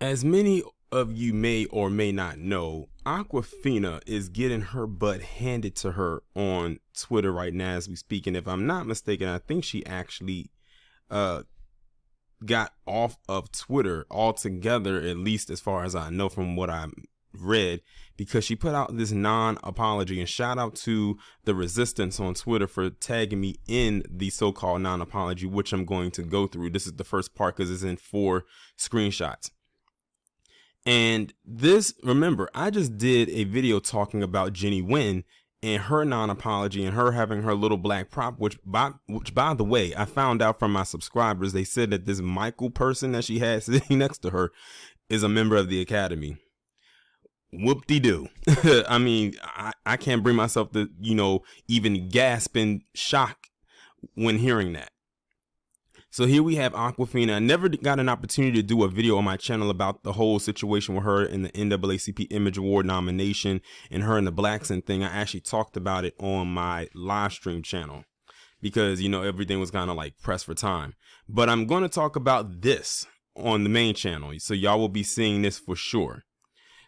As many of you may or may not know, Awkwafina is getting her butt handed to her on Twitter right now as we speak. And if I'm not mistaken, I think she actually got off of Twitter altogether, at least as far as I know from what I read, because she put out this non-apology. And shout out to the resistance on Twitter for tagging me in the so-called non-apology, which I'm going to go through. This is the first part because it's in 4 screenshots. And this, remember, I just did a video talking about Jenny Wynn and her non-apology and her having her little black prop, which by the way, I found out from my subscribers, they said that this Michael person that she had sitting next to her is a member of the Academy. Whoop-de-doo. I mean, I can't bring myself to, even gasp in shock when hearing that. So here we have Awkwafina. I never got an opportunity to do a video on my channel about the whole situation with her and the NAACP Image Award nomination and her and the blaccent thing. I actually talked about it on my live stream channel because, everything was kind of like pressed for time. But I'm going to talk about this on the main channel. So y'all will be seeing this for sure.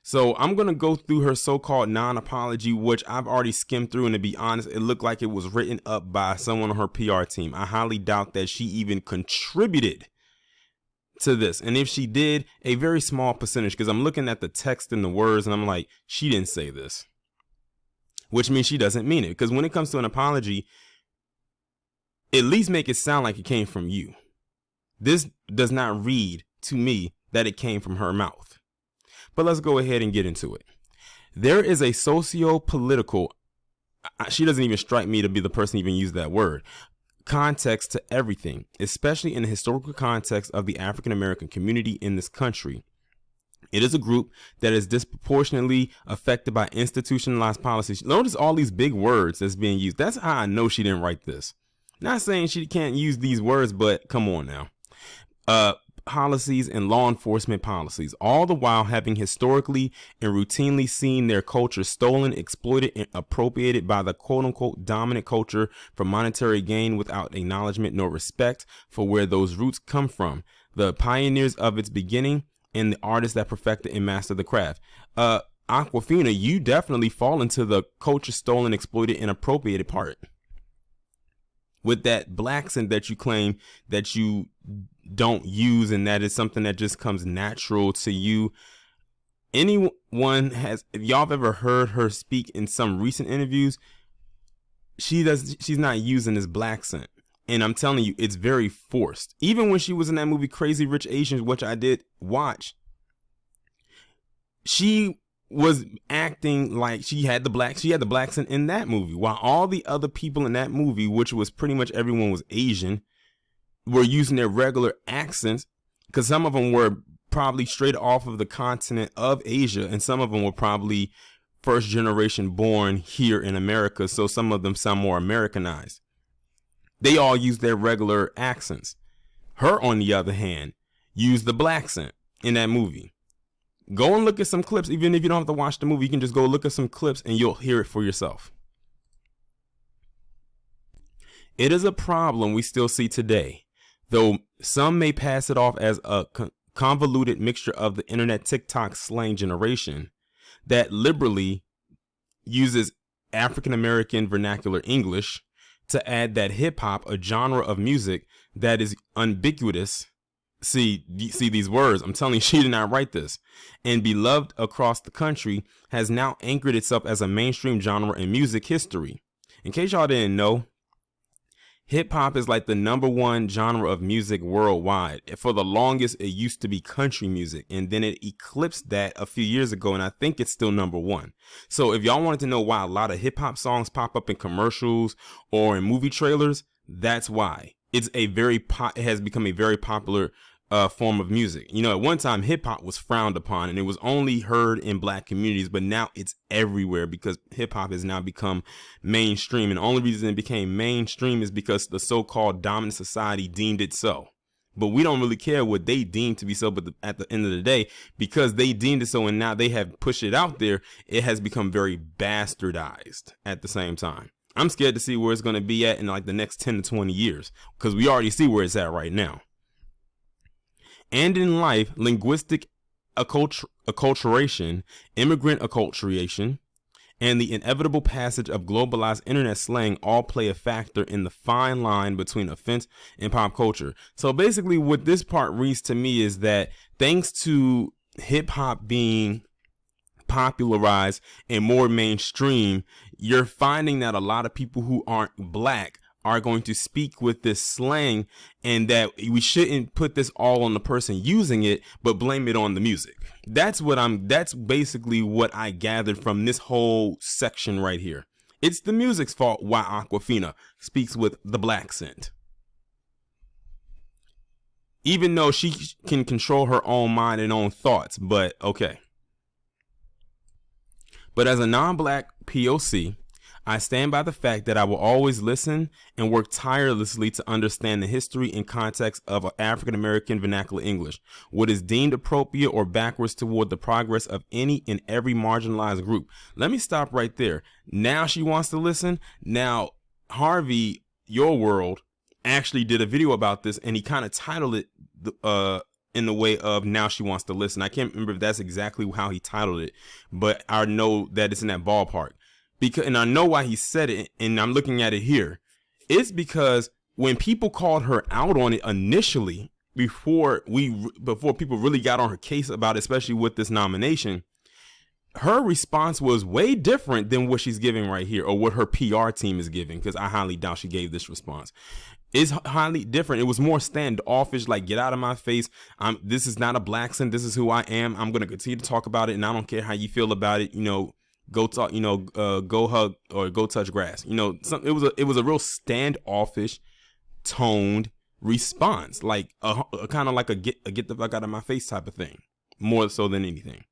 So I'm going to go through her so-called non-apology, which I've already skimmed through. And to be honest, it looked like it was written up by someone on her PR team. I highly doubt that she even contributed to this. And if she did, a very small percentage, because I'm looking at the text and the words and I'm like, she didn't say this, which means she doesn't mean it. Because when it comes to an apology, at least make it sound like it came from you. This does not read to me that it came from her mouth. But let's go ahead and get into it. There is a socio-political, she doesn't even strike me to be the person to even use that word, context to everything, especially in the historical context of the African American community in this country. It is a group that is disproportionately affected by institutionalized policies. Notice all these big words that's being used. That's how I know she didn't write this. Not saying she can't use these words, but come on now. Policies and law enforcement policies, all the while having historically and routinely seen their culture stolen, exploited, and appropriated by the quote-unquote dominant culture for monetary gain without acknowledgement nor respect for where those roots come from, the pioneers of its beginning, and the artists that perfected and mastered the craft. Awkwafina, you definitely fall into the culture stolen, exploited, and appropriated part. With that blaccent that you claim that you don't use and that is something that just comes natural to you. Anyone has, if y'all have ever heard her speak in some recent interviews, she's not using this blaccent. And I'm telling you, it's very forced. Even when she was in that movie Crazy Rich Asians, which I did watch, she was acting like she had the blaccent in that movie, while all the other people in that movie, which was pretty much everyone was Asian, were using their regular accents, because some of them were probably straight off of the continent of Asia, and some of them were probably first generation born here in America, so some of them sound more Americanized. They all used their regular accents. Her, on the other hand, used the blaccent in that movie. Go and look at some clips. Even if you don't have to watch the movie, you can just go look at some clips and you'll hear it for yourself. It is a problem we still see today, though some may pass it off as a convoluted mixture of the internet TikTok slang generation that liberally uses African American vernacular English to add that hip hop, a genre of music that is ubiquitous. See these words. I'm telling you, she did not write this. And beloved across the country, has now anchored itself as a mainstream genre in music history. In case y'all didn't know, hip hop is like the #1 genre of music worldwide. For the longest, it used to be country music, and then it eclipsed that a few years ago, and I think it's still #1. So if y'all wanted to know why a lot of hip hop songs pop up in commercials or in movie trailers, that's why. It has become a very popular form of music. At one time, hip hop was frowned upon and it was only heard in black communities, but now it's everywhere because hip hop has now become mainstream. And the only reason it became mainstream is because the so-called dominant society deemed it so. But we don't really care what they deem to be so. But at the end of the day, because they deemed it so and now they have pushed it out there, it has become very bastardized at the same time. I'm scared to see where it's going to be at in like the next 10 to 20 years, because we already see where it's at right now. And in life, linguistic acculturation, immigrant acculturation, and the inevitable passage of globalized internet slang all play a factor in the fine line between offense and pop culture. So basically what this part reads to me is that thanks to hip hop being popularized and more mainstream, you're finding that a lot of people who aren't black are going to speak with this slang, and that we shouldn't put this all on the person using it, but blame it on the music. That's basically what I gathered from this whole section right here. It's the music's fault why Awkwafina speaks with the blaccent. Even though she can control her own mind and own thoughts, but okay. But as a non-black POC, I stand by the fact that I will always listen and work tirelessly to understand the history and context of African American vernacular English, what is deemed appropriate or backwards toward the progress of any and every marginalized group. Let me stop right there. Now she wants to listen. Now, Harvey, Your World, actually did a video about this, and he kind of titled it in the way of Now She Wants to Listen. I can't remember if that's exactly how he titled it, but I know that it's in that ballpark. And I know why he said it, and I'm looking at it here. It's because when people called her out on it initially, before people really got on her case about it, especially with this nomination, her response was way different than what she's giving right here, or what her PR team is giving, because I highly doubt she gave this response. It's highly different. It was more standoffish, like, get out of my face. This is not a blaccent. This is who I am. I'm going to continue to talk about it, and I don't care how you feel about it. Go talk, go hug or go touch grass. It was a real standoffish, toned response, like a kind of like a get the fuck out of my face type of thing, more so than anything.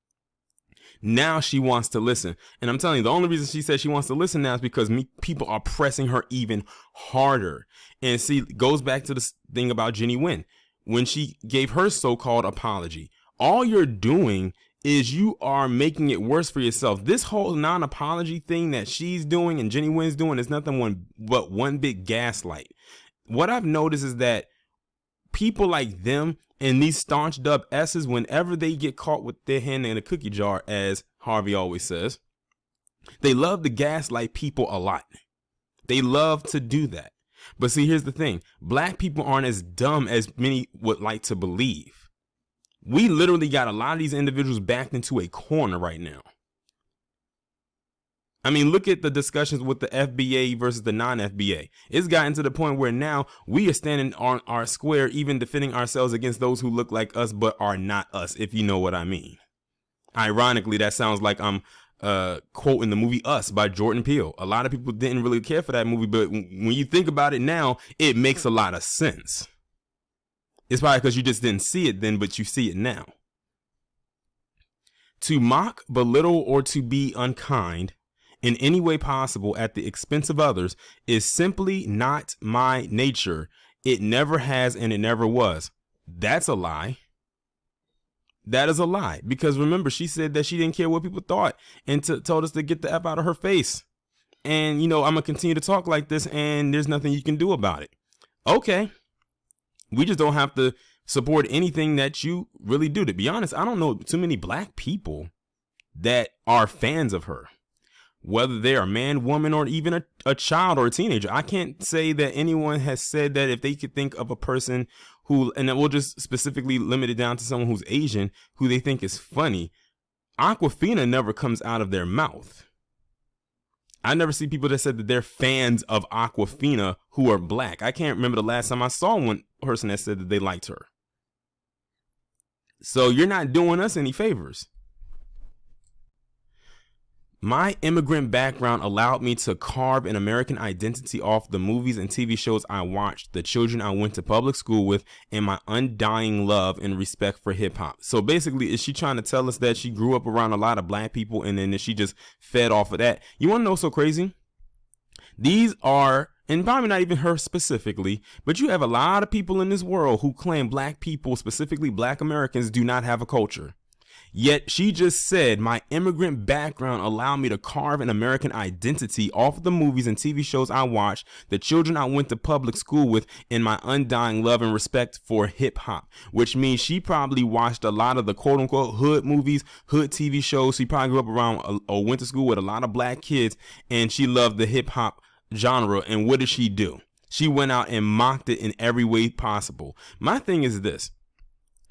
Now she wants to listen, and I'm telling you, the only reason she said she wants to listen now is because people are pressing her even harder. And see, it goes back to this thing about Jenny Wynn when she gave her so-called apology. All you're doing is you are making it worse for yourself. This whole non-apology thing that she's doing and Jenny Wynn's doing is nothing but one big gaslight. What I've noticed is that people like them and these staunch dub S's, whenever they get caught with their hand in a cookie jar, as Harvey always says, they love to gaslight people a lot. They love to do that. But see, here's the thing. Black people aren't as dumb as many would like to believe. We literally got a lot of these individuals backed into a corner right now. I mean, look at the discussions with the FBA versus the non-FBA. It's gotten to the point where now we are standing on our square, even defending ourselves against those who look like us but are not us, if you know what I mean. Ironically, that sounds like I'm quoting the movie Us by Jordan Peele. A lot of people didn't really care for that movie, but when you think about it now, it makes a lot of sense. It's probably because you just didn't see it then, but you see it now. To mock, belittle, or to be unkind in any way possible at the expense of others is simply not my nature. It never has and it never was. That's a lie. That is a lie. Because remember, she said that she didn't care what people thought and told us to get the F out of her face. And, I'm going to continue to talk like this and there's nothing you can do about it. Okay. We just don't have to support anything that you really do. To be honest, I don't know too many black people that are fans of her, whether they're a man, woman, or even a child or a teenager. I can't say that anyone has said that if they could think of a person who, and we'll just specifically limit it down to someone who's Asian, who they think is funny. Awkwafina never comes out of their mouth. I never see people that said that they're fans of Awkwafina who are black. I can't remember the last time I saw one person that said that they liked her. So you're not doing us any favors. My immigrant background allowed me to carve an American identity off the movies and TV shows I watched, the children I went to public school with, and my undying love and respect for hip hop. So basically, is she trying to tell us that she grew up around a lot of black people and then she just fed off of that? You want to know what's so crazy? These are, and probably not even her specifically, but you have a lot of people in this world who claim black people, specifically black Americans, do not have a culture. Yet she just said, my immigrant background allowed me to carve an American identity off of the movies and TV shows I watched, the children I went to public school with, and my undying love and respect for hip hop. Which means she probably watched a lot of the quote unquote hood movies, hood TV shows. She probably grew up around or went to school with a lot of black kids, and she loved the hip hop genre. And what did she do? She went out and mocked it in every way possible. My thing is this.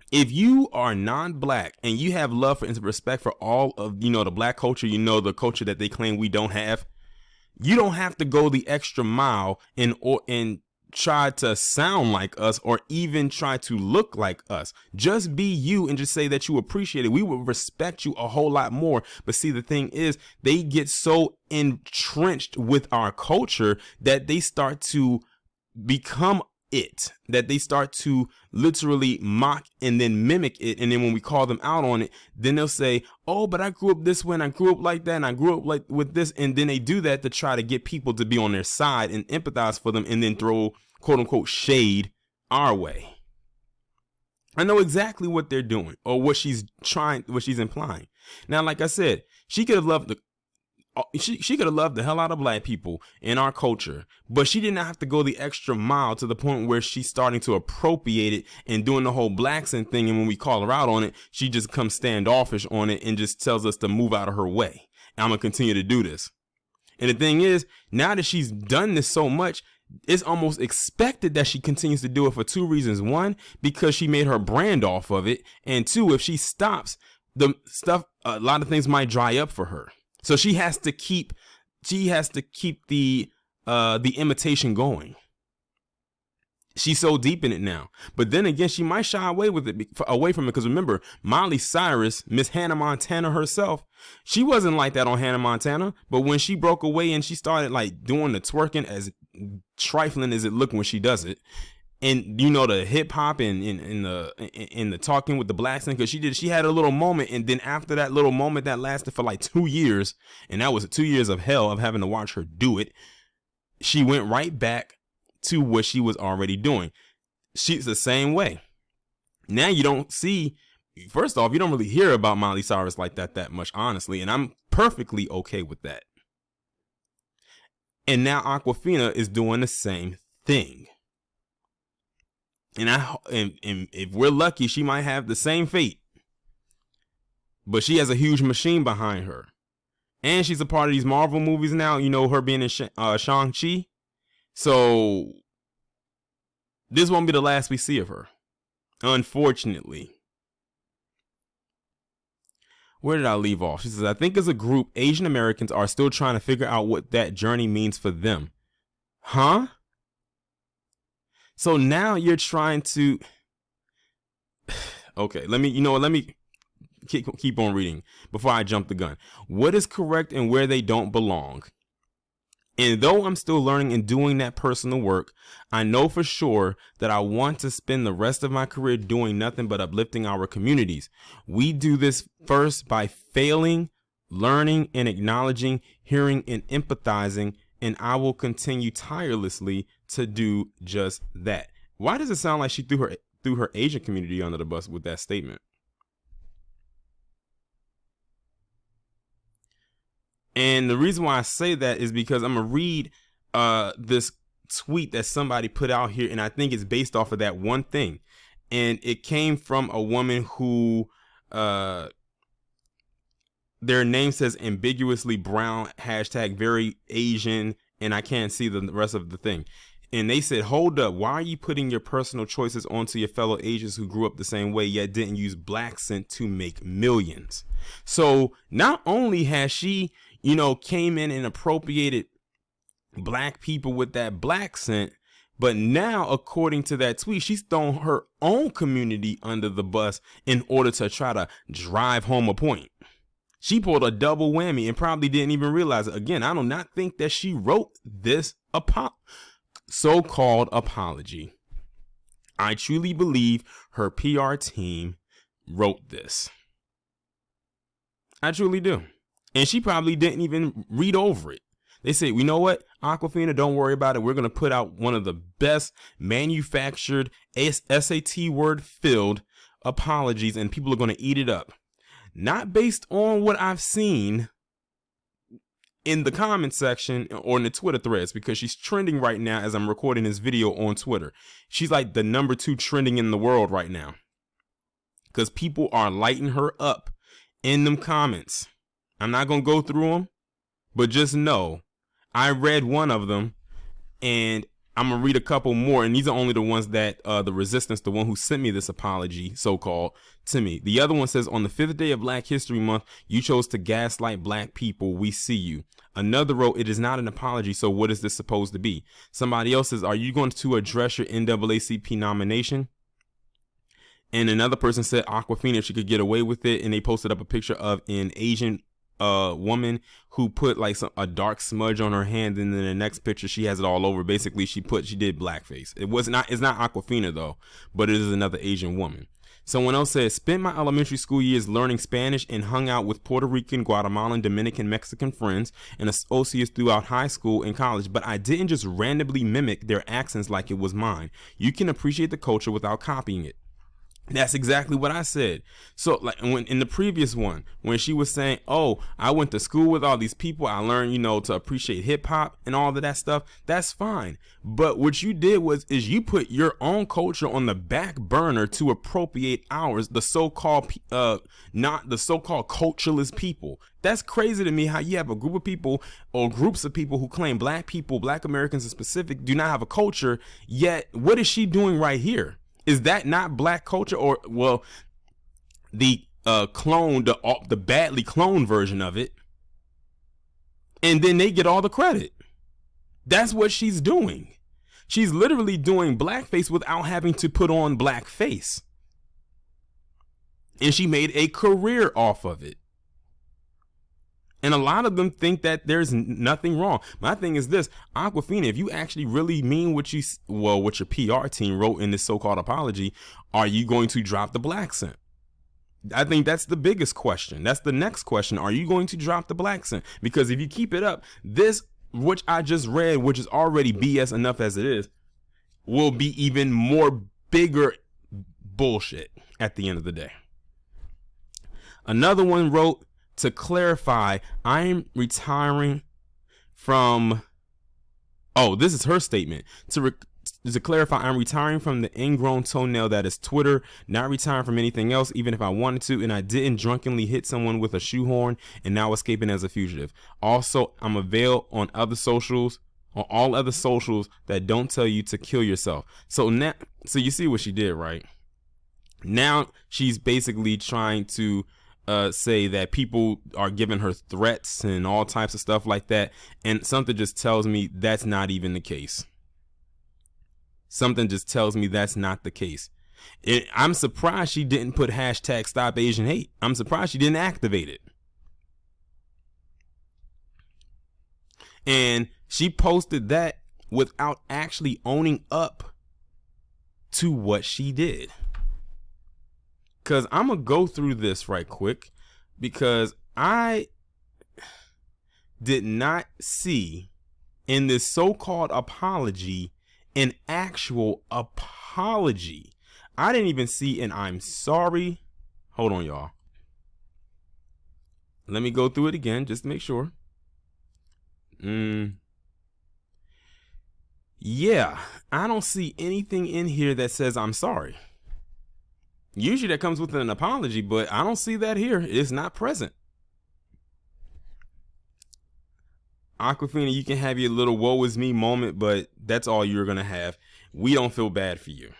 If you are non-black and you have love and respect for all of, the black culture, the culture that they claim we don't have, you don't have to go the extra mile and try to sound like us or even try to look like us. Just be you and just say that you appreciate it. We would respect you a whole lot more. But see, the thing is, they get so entrenched with our culture that they start to become that they start to literally mock and then mimic it. And then when we call them out on it, then they'll say, oh, but I grew up this way and I grew up like that and I grew up like with this. And then they do that to try to get people to be on their side and empathize for them and then throw quote unquote shade our way. I know exactly what they're doing or what she's implying. Now, like I said, she could have loved she could have loved the hell out of black people in our culture, but she did not have to go the extra mile to the point where she's starting to appropriate it and doing the whole blaccent thing. And when we call her out on it, she just comes standoffish on it and just tells us to move out of her way. And I'm going to continue to do this. And the thing is, now that she's done this so much, it's almost expected that she continues to do it for two reasons. One, because she made her brand off of it. And two, if she stops, the stuff, a lot of things might dry up for her. So she has to keep the imitation going. She's so deep in it now. But then again, she might shy away from it. Because remember, Miley Cyrus, Miss Hannah Montana herself, she wasn't like that on Hannah Montana. But when she broke away and she started like doing the twerking, as trifling as it looked when she does it, and the hip hop and in the talking with the blaccent, because she had a little moment, and then after that little moment that lasted for like 2 years, and that was 2 years of hell of having to watch her do it, she went right back to what she was already doing. She's the same way. Now you don't see, first off, you don't really hear about Miley Cyrus like that much, honestly, and I'm perfectly okay with that. And now Awkwafina is doing the same thing. And if we're lucky, she might have the same fate. But she has a huge machine behind her. And she's a part of these Marvel movies now, her being in Shang-Chi. So this won't be the last we see of her, unfortunately. Where did I leave off? She says, I think as a group, Asian Americans are still trying to figure out what that journey means for them. Huh? So now you're trying to, okay, let me keep on reading before I jump the gun. What is correct and where they don't belong. And though I'm still learning and doing that personal work, I know for sure that I want to spend the rest of my career doing nothing but uplifting our communities. We do this first by failing, learning and acknowledging, hearing and empathizing, and I will continue tirelessly to do just that. Why does it sound like she threw her Asian community under the bus with that statement? And the reason why I say that is because I'm going to read this tweet that somebody put out here, and I think it's based off of that one thing. And it came from a woman who their name says ambiguously brown, hashtag very Asian, and I can't see the rest of the thing. And they said, hold up, why are you putting your personal choices onto your fellow Asians who grew up the same way yet didn't use blaccent to make millions? So not only has she, came in and appropriated black people with that blaccent, but now, according to that tweet, she's thrown her own community under the bus in order to try to drive home a point. She pulled a double whammy and probably didn't even realize it. Again, I do not think that she wrote this so-called apology. I truly believe her PR team wrote this. I truly do. And she probably didn't even read over it. They say, you know what, Awkwafina, don't worry about it. We're going to put out one of the best manufactured SAT word filled apologies and people are going to eat it up. not based on what I've seen in the comment section or in the Twitter threads, because she's trending right now as I'm recording this video on Twitter. She's like the #2 trending in the world right now, because people are lighting her up in them comments. I'm not going to go through them, but just know I read one of them, and I'm going to read a couple more. And these are only the ones that the resistance, the one who sent me this apology, so-called, to me. The other one says, on the 5th day of Black History Month, you chose to gaslight black people. We see you. Another wrote, it is not an apology, so what is this supposed to be? Somebody else says, are you going to address your NAACP nomination? And another person said, Awkwafina, if she could get away with it. And they posted up a picture of an Asian woman who put like a dark smudge on her hand, and then the next picture she has it all over. Basically, she did blackface. It's not Awkwafina though, but it is another Asian woman. Someone else says, spent my elementary school years learning Spanish and hung out with Puerto Rican, Guatemalan, Dominican, Mexican friends and associates throughout high school and college, but I didn't just randomly mimic their accents like it was mine. You can appreciate the culture without copying it. That's exactly what I said. So like when in the previous one, when she was saying, oh, I went to school with all these people, I learned, to appreciate hip hop and all of that stuff. That's fine. But what you did is you put your own culture on the back burner to appropriate ours, the so-called, not the so-called cultureless people. That's crazy to me how you have a group of people or groups of people who claim black people, black Americans in specific, do not have a culture. Yet what is she doing right here? Is that not black culture? Or, well, the the badly cloned version of it, and then they get all the credit. That's what she's doing. She's literally doing blackface without having to put on blackface. And she made a career off of it. And a lot of them think that there's nothing wrong. My thing is this, Awkwafina, if you actually really mean what your PR team wrote in this so-called apology, are you going to drop the blaccent? I think that's the biggest question. That's the next question. Are you going to drop the blaccent? Because if you keep it up, this, which I just read, which is already BS enough as it is, will be even more bigger bullshit at the end of the day. Another one wrote, to clarify, I'm retiring from, this is her statement. To clarify, I'm retiring from the ingrown toenail that is Twitter, not retiring from anything else, even if I wanted to, and I didn't drunkenly hit someone with a shoehorn and now escaping as a fugitive. Also, I'm available on other socials, on all other socials that don't tell you to kill yourself. So now, you see what she did, right? Now she's basically trying to say that people are giving her threats and all types of stuff like that, and something just tells me that's not even the case. Something just tells me that's not the case. I'm surprised she didn't put hashtag Stop Asian Hate. I'm surprised she didn't activate it. And she posted that without actually owning up to what she did. Because I'm going to go through this right quick, because I did not see in this so-called apology an actual apology. I didn't even see an I'm sorry. Hold on, y'all. Let me go through it again just to make sure. Yeah, I don't see anything in here that says I'm sorry. Usually that comes with an apology, but I don't see that here. It's not present. Awkwafina, you can have your little woe is me moment, but that's all you're going to have. We don't feel bad for you.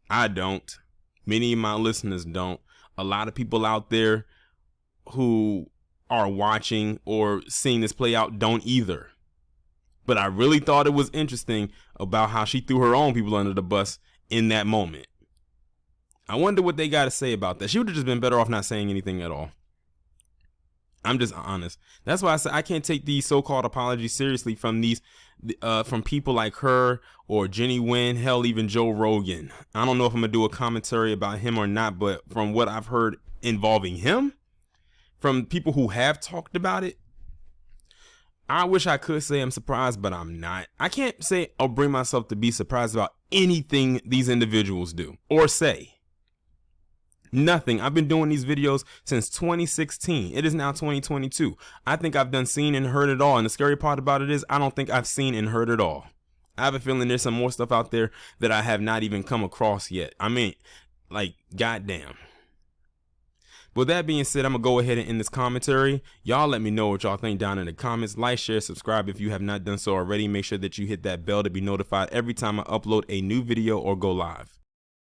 I don't. Many of my listeners don't. A lot of people out there who are watching or seeing this play out don't either. But I really thought it was interesting about how she threw her own people under the bus in that moment. I wonder what they got to say about that. She would have just been better off not saying anything at all. I'm just honest. That's why I say I can't take these so-called apologies seriously from from people like her or Jenny Wynn, hell, even Joe Rogan. I don't know if I'm gonna do a commentary about him or not, but from what I've heard involving him, from people who have talked about it, I wish I could say I'm surprised, but I'm not. I can't say or bring myself to be surprised about anything these individuals do or say. Nothing. I've been doing these videos since 2016. It is now 2022. I think I've done seen and heard it all. And the scary part about it is I don't think I've seen and heard it all. I have a feeling there's some more stuff out there that I have not even come across yet. I mean, like, goddamn. With that being said, I'm going to go ahead and end this commentary. Y'all let me know what y'all think down in the comments. Like, share, subscribe if you have not done so already. Make sure that you hit that bell to be notified every time I upload a new video or go live.